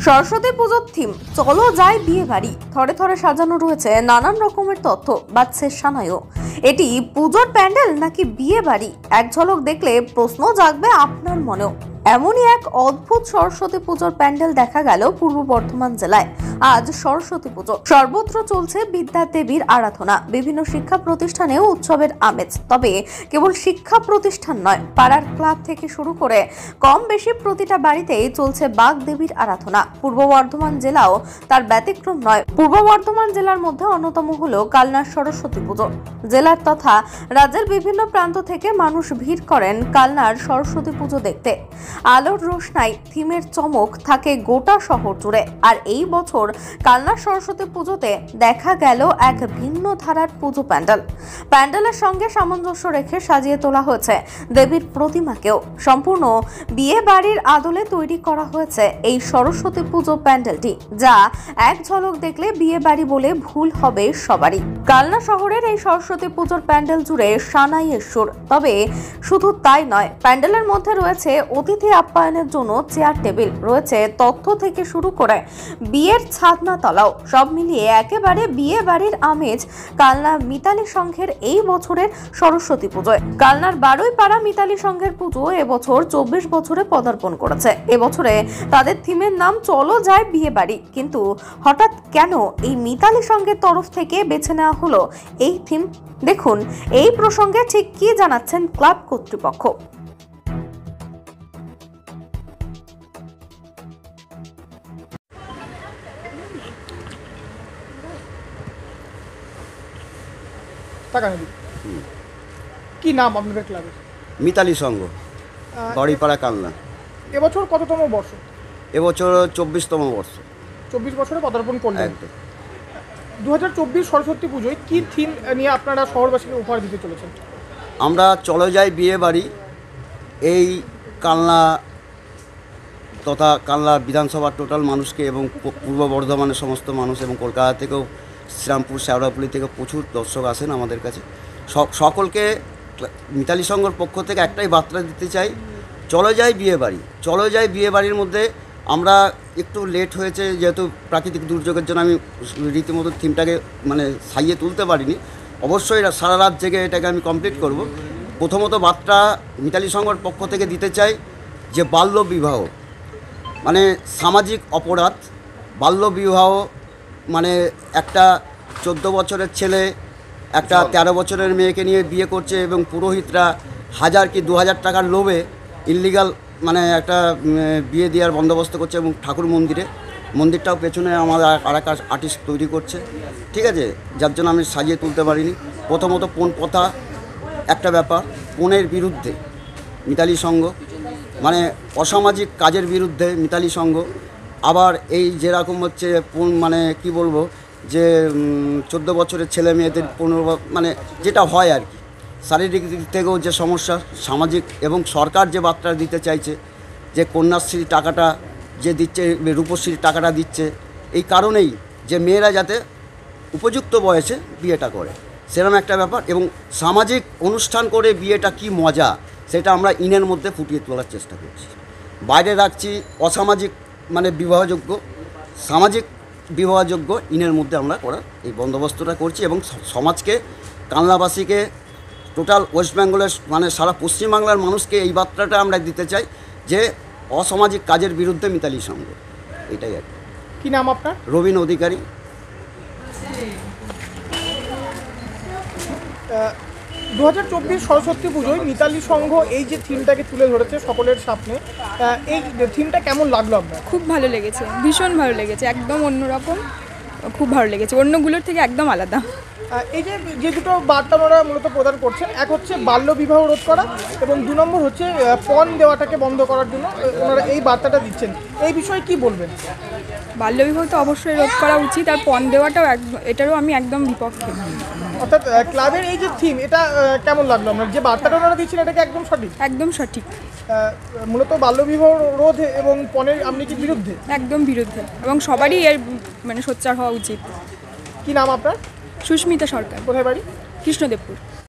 সরস্বতী পুজোর থিম চলো যাই বিয়ে বাড়ি, থরে থরে সাজানো রয়েছে নানান রকমের তথ্য, বাজছে সানাইও। এটি পুজোর প্যান্ডেল নাকি বিয়ে বাড়ি? এক ঝলক দেখলে প্রশ্ন জাগবে আপনার মনেও। এমনই এক অদ্ভুত সরস্বতী পুজোর প্যান্ডেল দেখা গেল পূর্ব বর্ধমান জেলায়। আজ সরস্বতী পুজো, সর্বত্র চলছে বিদ্যা দেবীর আরাধনা, বিভিন্ন শিক্ষা প্রতিষ্ঠানেও উৎসবের আমেজ। তবে কেবল শিক্ষা প্রতিষ্ঠান নয়, পাড়ার ক্লাব থেকে শুরু করে কম বেশি প্রতিটা বাড়িতেই চলছে বাগ দেবীর আরাধনা। পূর্ব বর্ধমান জেলাও তার ব্যতিক্রম নয়। পূর্ব বর্ধমান জেলার মধ্যে অন্যতম হলো কালনার সরস্বতী পুজো। জেলার তথা রাজ্যের বিভিন্ন প্রান্ত থেকে মানুষ ভিড় করেন কালনার সরস্বতী পুজো দেখতে। আলোর রোশনাই, থিমের চমক থাকে গোটা শহর জুড়ে। আর এই বছর কালনার সরস্বতী পুজোতে দেখা গেল এক ভিন্ন ধারার পুজো প্যান্ডেল। প্যান্ডেলের সঙ্গে সামঞ্জস্য রেখে সাজিয়ে তোলা হয়েছে দেবীর প্রতিমাকেও। সম্পূর্ণ বিয়ে বাড়ির আদলে তৈরি করা হয়েছে এই সরস্বতী পুজো প্যান্ডেলটি, যা এক ঝলক দেখলে বিয়ে বাড়ি বলে ভুল হবে সবারই। কালনা শহরের এই সরস্বতী পুজোর প্যান্ডেল জুড়ে সানাইয়ের সুর। তবে শুধু তাই নয়, প্যান্ডেলের মধ্যে রয়েছে অতিথি আপ্যায়নের জন্য চেয়ার টেবিল, রয়েছে তথ্য থেকে শুরু করে বিয়ের ছাদনা তলাও। সব মিলিয়ে একেবারে বিয়ে বাড়ির আমেজ কালনা মিতালি সংঘের এই বছরের সরস্বতী পুজোয়। কালনার বারুইপাড়া মিতালি সংঘের পুজো এবছর 24 বছরে পদার্পণ করেছে। এবছরে তাদের থিমের নাম চলো যায় বিয়ে বাড়ি। কিন্তু হঠাৎ কেন এই মিতালি সংঘের তরফ থেকে বেছে নেওয়া হলো এই থিম? দেখুন এই প্রসঙ্গে ঠিক কি জানাচ্ছেন ক্লাব কর্তৃপক্ষ। কি নাম আপনাদের ক্লাবের? মিতালি সংঘ, বাড়িপাড়া, কালনা। এবছর কততম বর্ষ? এবছর 24তম বর্ষ। 24 বছরে পদার্পণ করলেন। একদম। 2024 সরস্বতী পুজোয় কি থিম নিয়ে আপনারা শহরবাসীকে উপহার দিতে চলেছেন? আমরা চলো যাই বিয়ে বাড়ি, এই কালনা তথা কালনা বিধানসভার টোটাল মানুষকে এবং পূর্ব বর্ধমানের সমস্ত মানুষ এবং কলকাতা থেকেও, শ্রীরামপুর, শেওড়াফুলি থেকে প্রচুর দর্শক আসেন আমাদের কাছে। সকলকে মিতালি সংঘর পক্ষ থেকে একটাই বার্তা দিতে চাই, চলো যাই বিয়ে বাড়ি। চলো যাই বিয়ে বাড়ির মধ্যে আমরা একটু লেট হয়েছে, যেহেতু প্রাকৃতিক দুর্যোগের জন্য আমি রীতিমতো থিমটাকে সাজিয়ে তুলতে পারিনি। অবশ্যই সারা রাত জেগে এটাকে আমি কমপ্লিট করব। প্রথমত বার্তা মিতালি সংঘর পক্ষ থেকে দিতে চাই যে বাল্য বিবাহ সামাজিক অপরাধ। বাল্য বিবাহ একটা 14 বছরের ছেলে একটা 13 বছরের মেয়েকে নিয়ে বিয়ে করছে এবং পুরোহিতরা 1000 কি 2000 টাকার লোভে ইললিগাল একটা বিয়ে দেওয়ার বন্দোবস্ত করছে এবং ঠাকুর মন্দিরটাও পেছনে আমাদের আরেক আর্টিস্ট তৈরি করছে, ঠিক আছে, যার জন্য আমি সাজিয়ে তুলতে পারিনি। প্রথমত পণ প্রথা একটা ব্যাপার, পণের বিরুদ্ধে মিতালি সংঘ, অসামাজিক কাজের বিরুদ্ধে মিতালি সংঘ। আবার এই যেরকম হচ্ছে পণ কি বলবো, যে 14 বছরের ছেলে মেয়েদের 15 যেটা হয় আর কি, শারীরিক দিক থেকেও যে সমস্যা, সামাজিক, এবং সরকার যে বার্তা দিতে চাইছে যে কন্যাশ্রী টাকাটা যে দিচ্ছে, রূপশ্রীর টাকাটা দিচ্ছে, এই কারণেই যে মেয়েরা যাতে উপযুক্ত বয়সে বিয়েটা করে, সেরকম একটা ব্যাপার। এবং সামাজিক অনুষ্ঠান করে বিয়েটা কি মজা, সেটা আমরা ইনের মধ্যে ফুটিয়ে তোলার চেষ্টা করছি। বাইরে রাখছি অসামাজিক বিবাহযোগ্য, সামাজিক বিবাহযোগ্য ইনের মধ্যে আমরা করার এই বন্দোবস্তটা করছি। এবং সমাজকে, কালনাবাসীকে, টোটাল ওয়েস্ট বেঙ্গলের সারা পশ্চিমবাংলার মানুষকে এই বার্তাটা আমরা দিতে চাই যে অসামাজিক কাজের বিরুদ্ধে মিতালি সংঘ। এটাই আর কি নাম আপনার? রবীন অধিকারী। 2024 সরস্বতী পুজোয় মিতালি সংঘ এই যে থিমটাকে তুলে ধরেছে সকলের সামনে, এই থিমটা কেমন লাগলো আপনার? খুব ভালো লেগেছে, ভীষণ ভালো লেগেছে, একদম অন্যরকম, খুব ভালো লেগেছে, অন্যগুলোর থেকে একদম আলাদা। এই যে দুটো বার্তা ওনারা মূলত প্রদান করছেন, এক হচ্ছে বাল্য বিবাহ রোধ করা এবং 2 নম্বর হচ্ছে পণ দেওয়াটাকে বন্ধ করার জন্য ওনারা এই বার্তাটা দিচ্ছেন। এই বিষয়ে কি বলবেন? বাল্য বিবাহ তো অবশ্যই রোধ করা উচিত, আর পণ দেওয়াটাও এটারও আমি একদম বিপক্ষে। অর্থাৎ ক্লাবের এই যে থিম, এটা কেমন লাগলো আপনার? যে বার্তাটা ওনারা দিচ্ছেন এটা কি একদম সঠিক? একদম সঠিক। মূলত বাল্য বিবাহ রোধ এবং পণের আপনি কি বিরুদ্ধে? একদম বিরুদ্ধে, এবং সবারই এর সোচ্চার হওয়া উচিত। কি নাম আপনার? সুস্মিতা সরকার। কোথায় বাড়ি? কৃষ্ণদেবপুর।